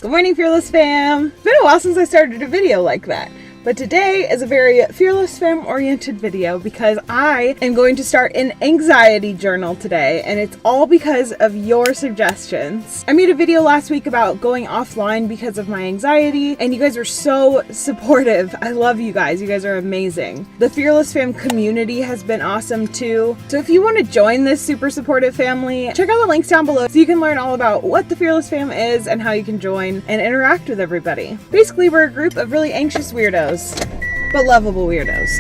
Good morning, Fearless fam! It's been a while since I started a video like that. But today is a very Fearless Fam oriented video because I am going to start an anxiety journal today, and it's all because of your suggestions. I made a video last week about going offline because of my anxiety, and you guys were so supportive. I love you guys. You guys are amazing. The Fearless Fam community has been awesome too. So if you want to join this super supportive family, check out the links down below so you can learn all about what the Fearless Fam is and how you can join and interact with everybody. Basically, we're a group of really anxious weirdos, but lovable weirdos.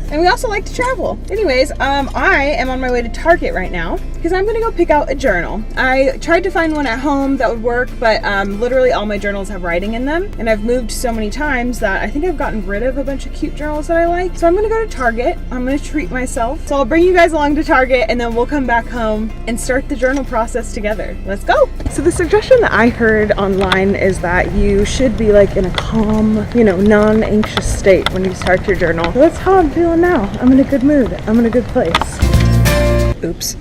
And we also like to travel. Anyways, I am on my way to Target right now because I'm gonna go pick out a journal. I tried to find one at home that would work, but literally all my journals have writing in them, and I've moved so many times that I think I've gotten rid of a bunch of cute journals that I like. So I'm gonna go to Target. I'm gonna treat myself. So I'll bring you guys along to Target, and then we'll come back home and start the journal process together. Let's go. So the suggestion that I heard online is that you should be like in a calm, non-anxious state when you start your journal. So that's how I'm feeling now. I'm in a good mood. I'm in a good place. Oops.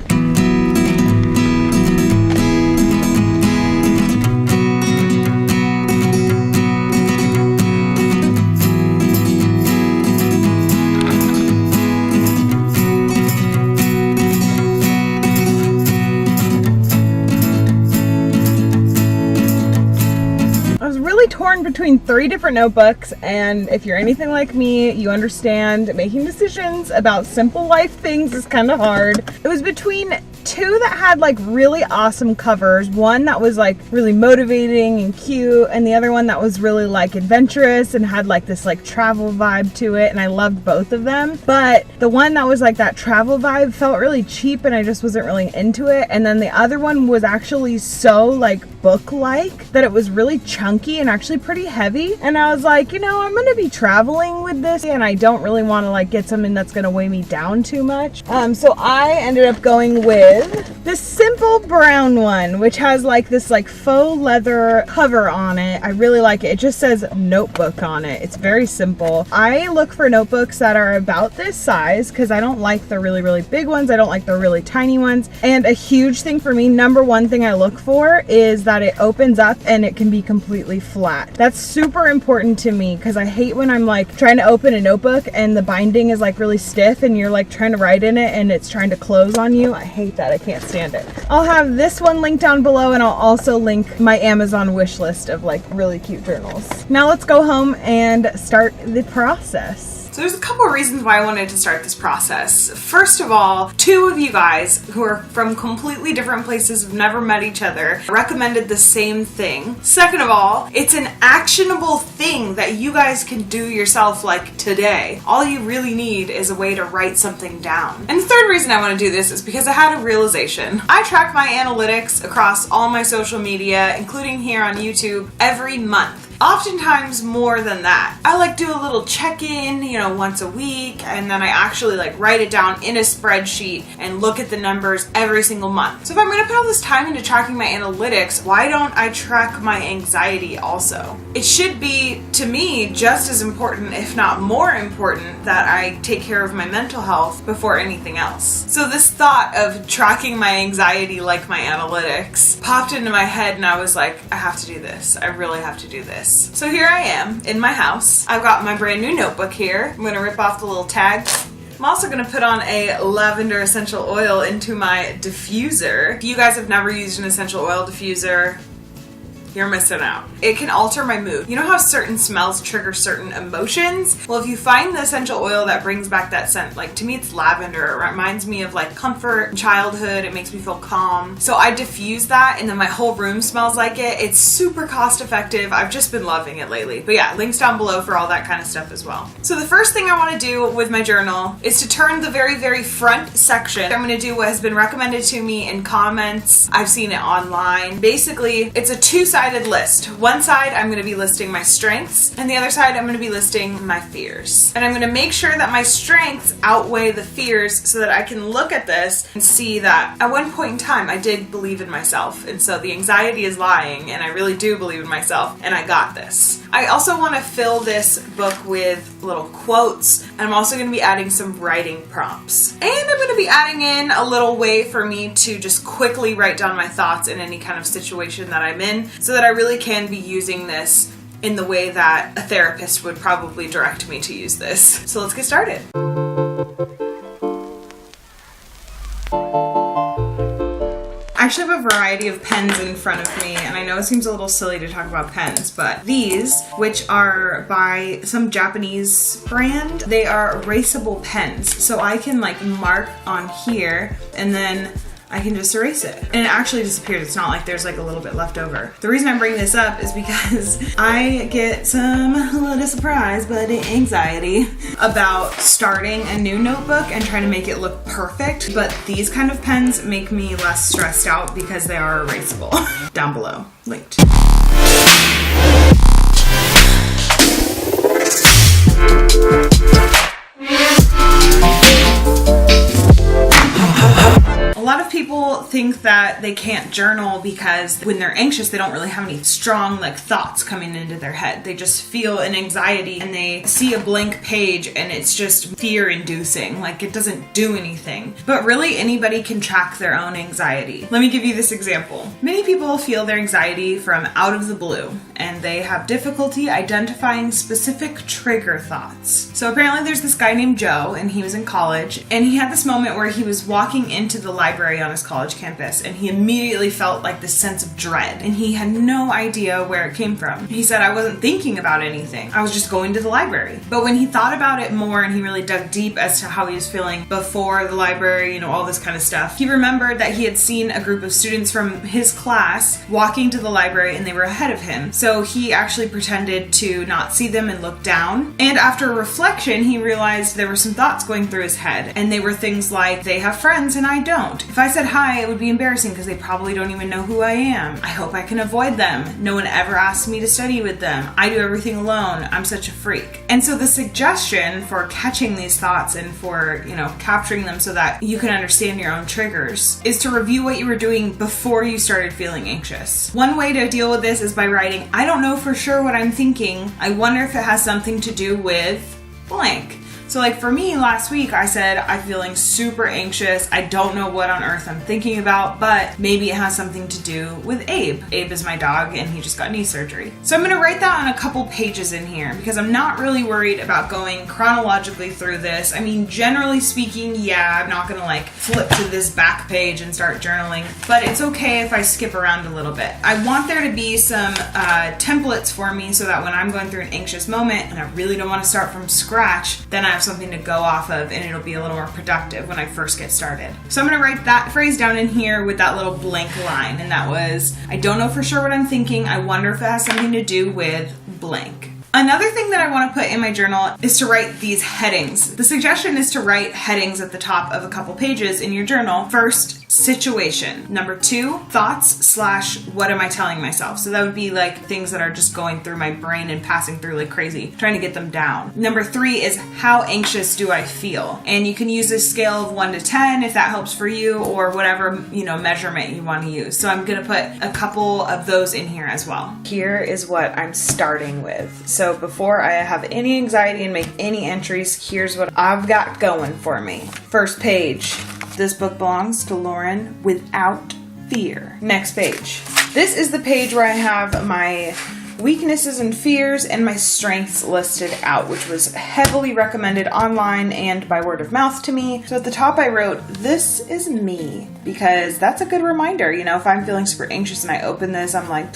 Torn between 3 different notebooks, and if you're anything like me, you understand making decisions about simple life things is kind of hard. It was between 2 that had like really awesome covers. One that was like really motivating and cute, and the other one that was really like adventurous and had like this like travel vibe to it, and I loved both of them. But the one that was like that travel vibe felt really cheap and I just wasn't really into it. And then the other one was actually so like book-like that it was really chunky and actually pretty heavy. And I was like, I'm gonna be traveling with this and I don't really want to like get something that's gonna weigh me down too much. So I ended up going with this simple brown one, which has like this like faux leather cover on it. I really like it. It just says notebook on it. It's very simple. I look for notebooks that are about this size because I don't like the really, really big ones. I don't like the really tiny ones. And a huge thing for me, number one thing I look for is that it opens up and it can be completely flat. That's super important to me because I hate when I'm like trying to open a notebook and the binding is like really stiff and you're like trying to write in it and it's trying to close on you. I hate that. I can't stand it. I'll have this one linked down below, and I'll also link my Amazon wish list of like really cute journals. Now let's go home and start the process. So there's a couple of reasons why I wanted to start this process. First of all, 2 of you guys who are from completely different places, have never met each other, recommended the same thing. Second of all, it's an actionable thing that you guys can do yourself like today. All you really need is a way to write something down. And the third reason I want to do this is because I had a realization. I track my analytics across all my social media, including here on YouTube, every month. Oftentimes more than that. I like do a little check-in, once a week, and then I actually like write it down in a spreadsheet and look at the numbers every single month. So if I'm going to put all this time into tracking my analytics, why don't I track my anxiety also? It should be, to me, just as important, if not more important, that I take care of my mental health before anything else. So this thought of tracking my anxiety like my analytics popped into my head, and I was like, I have to do this. I really have to do this. So here I am in my house. I've got my brand new notebook here. I'm going to rip off the little tag. I'm also going to put on a lavender essential oil into my diffuser. If you guys have never used an essential oil diffuser, you're missing out. It can alter my mood. You know how certain smells trigger certain emotions? Well, if you find the essential oil that brings back that scent, like to me it's lavender. It reminds me of like comfort and childhood. It makes me feel calm. So I diffuse that and then my whole room smells like it. It's super cost effective. I've just been loving it lately. But yeah, links down below for all that kind of stuff as well. So the first thing I want to do with my journal is to turn the very, very front section. I'm going to do what has been recommended to me in comments. I've seen it online. Basically, it's a 2-sided list. One side I'm going to be listing my strengths, and the other side I'm going to be listing my fears. And I'm going to make sure that my strengths outweigh the fears so that I can look at this and see that at one point in time I did believe in myself, and so the anxiety is lying and I really do believe in myself and I got this. I also want to fill this book with little quotes, and I'm also going to be adding some writing prompts. And I'm going to be adding in a little way for me to just quickly write down my thoughts in any kind of situation that I'm in, so that I really can be using this in the way that a therapist would probably direct me to use this. So let's get started. I actually have a variety of pens in front of me, and I know it seems a little silly to talk about pens, but these, which are by some Japanese brand, they are erasable pens. So I can like mark on here and then I can just erase it. And it actually disappears. It's not like there's like a little bit left over. The reason I'm bringing this up is because I get a little surprise, but anxiety about starting a new notebook and trying to make it look perfect. But these kind of pens make me less stressed out because they are erasable. Down below, linked. A lot of people think that they can't journal because when they're anxious, they don't really have any strong like thoughts coming into their head. They just feel an anxiety and they see a blank page and it's just fear inducing, like it doesn't do anything. But really anybody can track their own anxiety. Let me give you this example. Many people feel their anxiety from out of the blue and they have difficulty identifying specific trigger thoughts. So apparently there's this guy named Joe and he was in college and he had this moment where he was walking into the library on his college campus and he immediately felt like this sense of dread and he had no idea where it came from. He said, I wasn't thinking about anything. I was just going to the library. But when he thought about it more and he really dug deep as to how he was feeling before the library, all this kind of stuff, he remembered that he had seen a group of students from his class walking to the library and they were ahead of him. So he actually pretended to not see them and look down. And after reflection, he realized there were some thoughts going through his head and they were things like, they have friends and I don't. If I said hi, it would be embarrassing because they probably don't even know who I am. I hope I can avoid them. No one ever asked me to study with them. I do everything alone. I'm such a freak. And so the suggestion for catching these thoughts and for, capturing them so that you can understand your own triggers is to review what you were doing before you started feeling anxious. One way to deal with this is by writing, I don't know for sure what I'm thinking. I wonder if it has something to do with blank. So like for me last week, I said, I'm feeling super anxious. I don't know what on earth I'm thinking about, but maybe it has something to do with Abe. Abe is my dog and he just got knee surgery. So I'm gonna write that on a couple pages in here because I'm not really worried about going chronologically through this. I mean, generally speaking, yeah, I'm not gonna like flip to this back page and start journaling, but it's okay if I skip around a little bit. I want there to be some templates for me so that when I'm going through an anxious moment and I really don't want to start from scratch, then I have something to go off of and it'll be a little more productive when I first get started. So I'm going to write that phrase down in here with that little blank line, and that was, I don't know for sure what I'm thinking. I wonder if it has something to do with blank. Another thing that I want to put in my journal is to write these headings. The suggestion is to write headings at the top of a couple pages in your journal. First, situation. Number 2, thoughts / what am I telling myself? So that would be like things that are just going through my brain and passing through like crazy, trying to get them down. Number 3 is how anxious do I feel? And you can use a scale of 1 to 10 if that helps for you, or whatever, measurement you want to use. So I'm going to put a couple of those in here as well. Here is what I'm starting with. So before I have any anxiety and make any entries, here's what I've got going for me. First page. This book belongs to Lauren without fear. Next page. This is the page where I have my weaknesses and fears and my strengths listed out, which was heavily recommended online and by word of mouth to me. So at the top I wrote, this is me, because that's a good reminder. If I'm feeling super anxious and I open this, I'm like,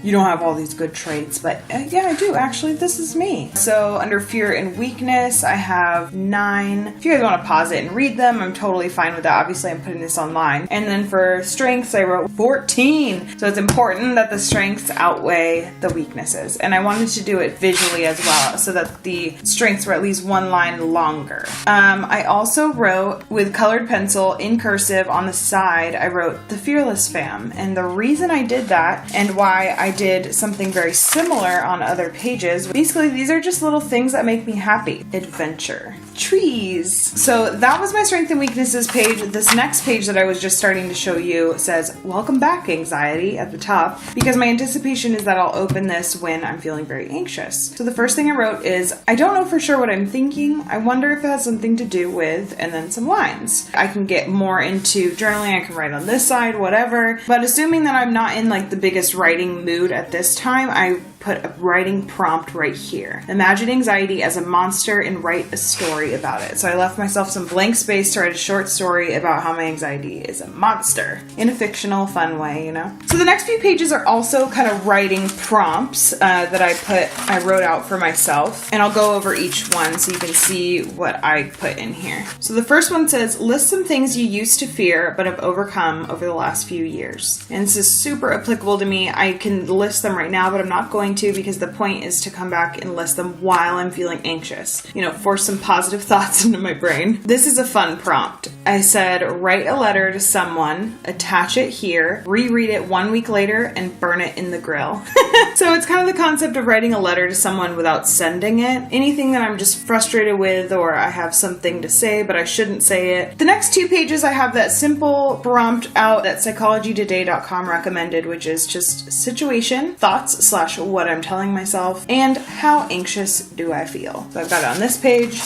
you don't have all these good traits, but yeah, I do. Actually, this is me. So under fear and weakness, I have 9. If you guys want to pause it and read them, I'm totally fine with that. Obviously, I'm putting this online. And then for strengths, I wrote 14. So it's important that the strengths outweigh the weaknesses. And I wanted to do it visually as well, so that the strengths were at least one line longer. I also wrote with colored pencil in cursive on the side, I wrote the Fearless Fam. And the reason I did that and why I I did something very similar on other pages. Basically, these are just little things that make me happy. Adventure. Trees. So that was my strength and weaknesses page. This next page that I was just starting to show you says, welcome back, anxiety, at the top, because my anticipation is that I'll open this when I'm feeling very anxious. So the first thing I wrote is, I don't know for sure what I'm thinking. I wonder if it has something to do with, and then some lines. I can get more into journaling. I can write on this side, whatever. But assuming that I'm not in like the biggest writing mood at this time, I put a writing prompt right here. Imagine anxiety as a monster and write a story about it. So I left myself some blank space to write a short story about how my anxiety is a monster in a fictional, fun way, you know? So the next few pages are also kind of writing prompts that I wrote out for myself, and I'll go over each one so you can see what I put in here. So the first one says, list some things you used to fear but have overcome over the last few years. And this is super applicable to me. I can list them right now, but I'm not going to, because the point is to come back and list them while I'm feeling anxious. You know, force some positive thoughts into my brain. This is a fun prompt. I said, write a letter to someone, attach it here, reread it 1 week later, and burn it in the grill. So it's kind of the concept of writing a letter to someone without sending it. Anything that I'm just frustrated with, or I have something to say, but I shouldn't say it. The next 2 pages, I have that simple prompt out that psychologytoday.com recommended, which is just situation, thoughts / what I'm telling myself, and how anxious do I feel. So I've got it on this page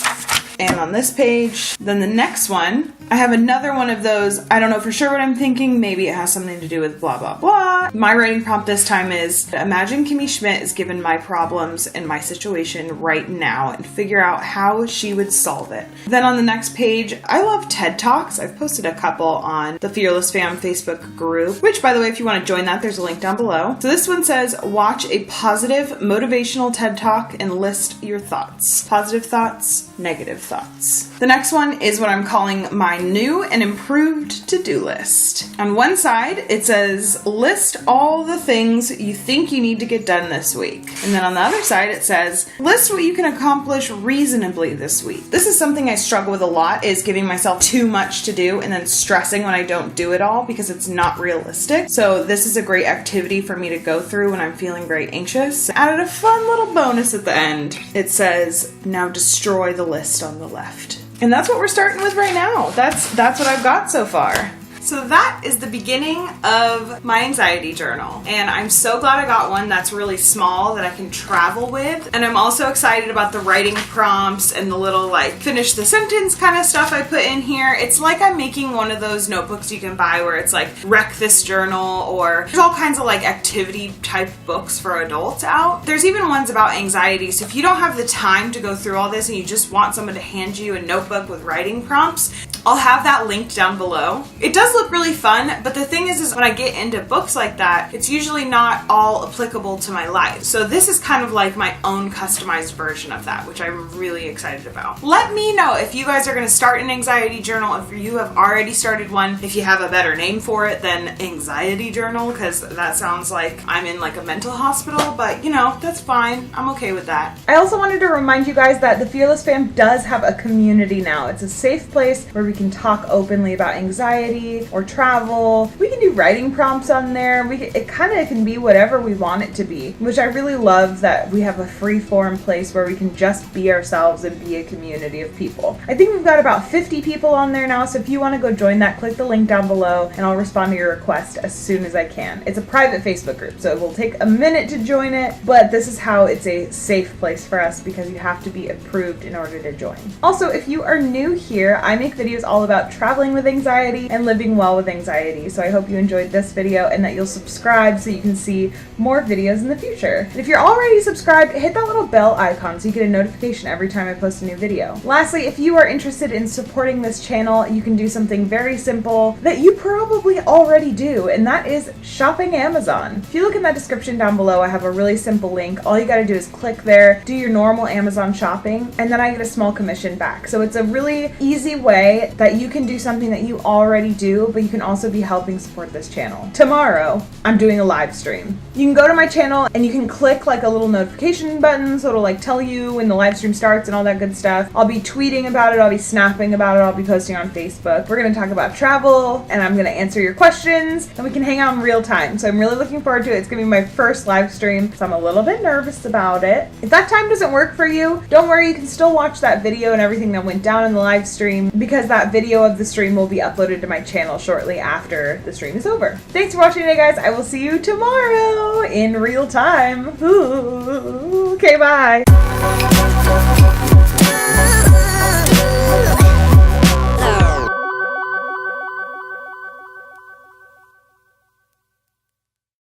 and on this page. Then the next one, I have another one of those, I don't know for sure what I'm thinking, maybe it has something to do with blah, blah, blah. My writing prompt this time is, imagine Kimmy Schmidt is given my problems and my situation right now and figure out how she would solve it. Then on the next page, I love TED Talks. I've posted a couple on the Fearless Fam Facebook group, which, by the way, if you want to join that, there's a link down below. So this one says, watch a positive motivational TED Talk and list your thoughts. Positive thoughts, negative thoughts. The next one is what I'm calling my new and improved to-do list. On one side, it says, list all the things you think you need to get done this week. And then on the other side, it says, list what you can accomplish reasonably this week. This is something I struggle with a lot, is giving myself too much to do and then stressing when I don't do it all because it's not realistic. So this is a great activity for me to go through when I'm feeling very anxious. Added a fun little bonus at the end. It says, now destroy the list on the left. And that's what we're starting with right now. That's what I've got so far. So that is the beginning of my anxiety journal. And I'm so glad I got one that's really small that I can travel with. And I'm also excited about the writing prompts and the little like finish the sentence kind of stuff I put in here. It's like I'm making one of those notebooks you can buy where it's like wreck this journal, or there's all kinds of like activity type books for adults out. There's even ones about anxiety. So if you don't have the time to go through all this and you just want someone to hand you a notebook with writing prompts, I'll have that linked down below. It does look really fun, but the thing is when I get into books like that, it's usually not all applicable to my life. So this is kind of like my own customized version of that, which I'm really excited about. Let me know if you guys are gonna start an anxiety journal, if you have already started one, if you have a better name for it than anxiety journal, because that sounds like I'm in like a mental hospital, but you know, that's fine. I'm okay with that. I also wanted to remind you guys that the Fearless Fam does have a community now. It's a safe place where we can talk openly about anxiety or travel. We can do writing prompts on there. It kind of can be whatever we want it to be, which I really love that we have a free form place where we can just be ourselves and be a community of people. I think we've got about 50 people on there now, so if you want to go join that, click the link down below and I'll respond to your request as soon as I can. It's a private Facebook group, so it will take a minute to join it, but this is how it's a safe place for us because you have to be approved in order to join. Also, if you are new here, I make videos all about traveling with anxiety and living well with anxiety. So I hope you enjoyed this video and that you'll subscribe so you can see more videos in the future. And if you're already subscribed, hit that little bell icon so you get a notification every time I post a new video. Lastly, if you are interested in supporting this channel, you can do something very simple that you probably already do, and that is shopping Amazon. If you look in that description down below, I have a really simple link. All you gotta do is click there, do your normal Amazon shopping, and then I get a small commission back. So it's a really easy way it that you can do something that you already do, but you can also be helping support this channel. Tomorrow, I'm doing a live stream. You can go to my channel and you can click like a little notification button so it'll like tell you when the live stream starts and all that good stuff. I'll be tweeting about it, I'll be snapping about it, I'll be posting on Facebook. We're gonna talk about travel and I'm gonna answer your questions and we can hang out in real time. So I'm really looking forward to it. It's gonna be my first live stream, so I'm a little bit nervous about it. If that time doesn't work for you, don't worry, you can still watch that video and everything that went down in the live stream because that video of the stream will be uploaded to my channel shortly after the stream is over. Thanks for watching today, guys. I will see you tomorrow in real time. Ooh, okay, bye.